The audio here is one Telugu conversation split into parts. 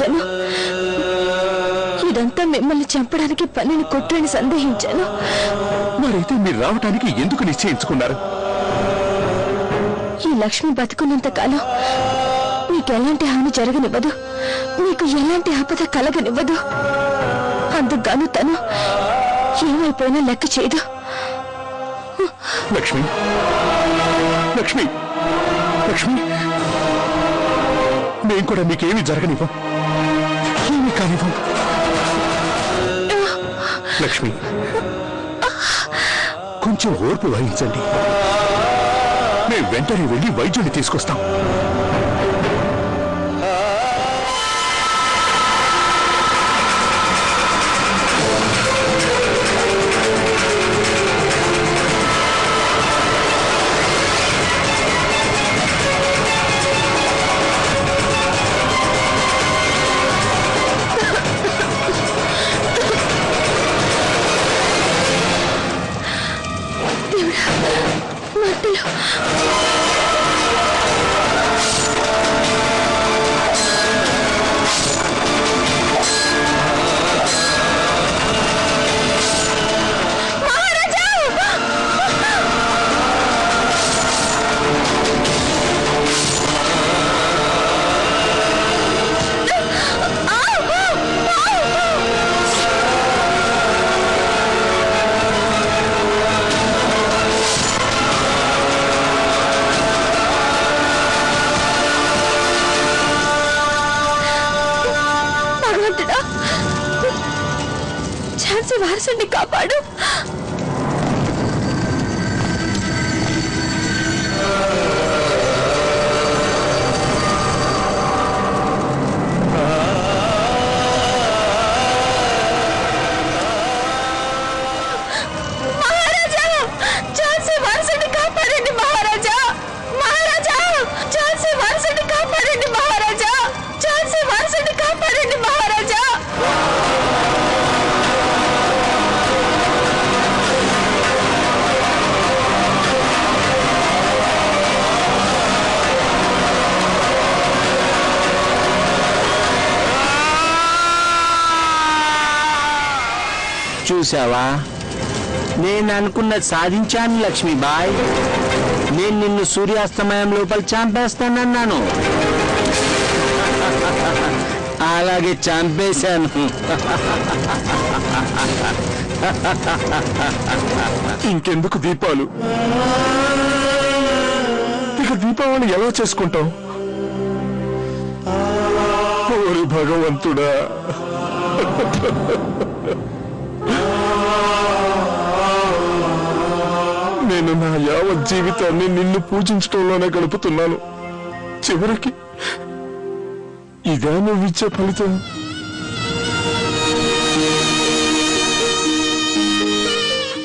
సందేహించాను. ఇదంతా మిమ్మల్ని చంపడానికి పనిని కొట్టని సందేహించాను. మరైతే మీరు రావటానికి ఎందుకు నిశ్చయించుకున్నారు? ఈ లక్ష్మి బతుకున్నంత కాలం మీకు ఎలాంటి హాని జరగనివ్వదు, మీకు ఎలాంటి ఆపద కలగనివ్వదు. అందుకు తను ఏమైపోయినా లెక్క చేయదు. లక్ష్మి, లక్ష్మి, లక్ష్మి, నేను కూడా మీకేమి జరగనివ్వం, ఏమి కానివ్వం. లక్ష్మి, కొంచెం ఓర్పు వహించండి. మేము వెంటనే వెళ్ళి వైద్యుడిని తీసుకొస్తాం. ఝాన్సీ వారసుని కాపాడు. మహారాజా, ఝాన్సీ వారసుని కాపాడండి మహారాజా. మహారాజా, ఝాన్సీ వారసుని కాపాడండి మహారాజా. ఝాన్సీ వారసుని కాపాడండి మహారాజా. చూసావా, నేను అనుకున్నది సాధించాను లక్ష్మీబాయ్. నేను నిన్ను సూర్యాస్తమయం లోపల చంపేస్తానన్నాను, అలాగే చంపేశాను. ఇంకెందుకు దీపాలు? ఇక దీపావళి ఎలా చేసుకుంటాం? ఓరి భగవంతుడా, నేను నా యావత్ జీవితాన్ని నిన్ను పూజించడంలోనే గడుపుతున్నాను. చివరికి ఇదే నువ్విచ్చే ఫలితం.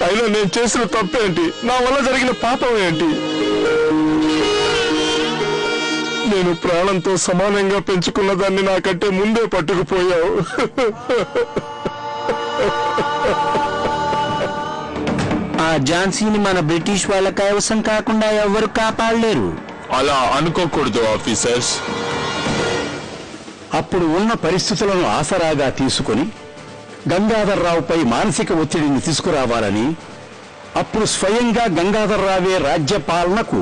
అయినా నేను చేసిన తప్పేంటి? నా వల్ల జరిగిన పాపం ఏంటి? నేను ప్రాణంతో సమానంగా పెంచుకున్న దాన్ని నాకంటే ముందే పట్టుకుపోయావు. ఆ ఝాన్సీని మన బ్రిటిష్ వాళ్ళ కైవసం కాకుండా ఎవరు కాపాడలేరు. అలా అనుకోకూడదు ఆఫీసర్స్. అప్పుడు ఉన్న పరిస్థితులను ఆసరాగా తీసుకుని గంగాధర్రావుపై మానసిక ఒత్తిడిని తీసుకురావాలని, అప్పుడు స్వయంగా గంగాధర్రావే రాజ్యపాలనకు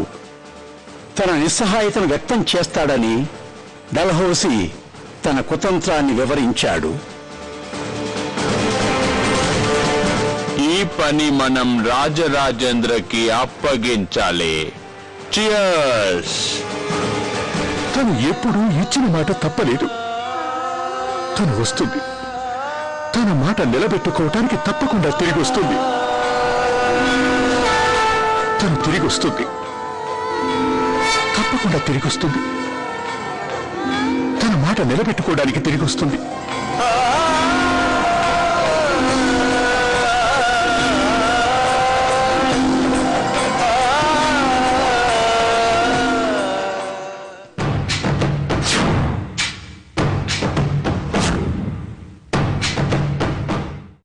తన నిస్సహాయతను వ్యక్తం చేస్తాడని డల్హౌసీ తన కుతంత్రాన్ని వివరించాడు. ఈ పని మనం రాజరాజేంద్రకి అప్పగించాలి. చియర్స్. తను ఎప్పుడూ ఇచ్చిన మాట తప్పలేదు. తను వస్తుంది. తన మాట నిలబెట్టుకోవటానికి తప్పకుండా తిరిగి వస్తుంది. తను తిరిగి వస్తుంది, తప్పకుండా తిరిగి వస్తుంది. తన మాట నిలబెట్టుకోవడానికి తిరిగి వస్తుంది.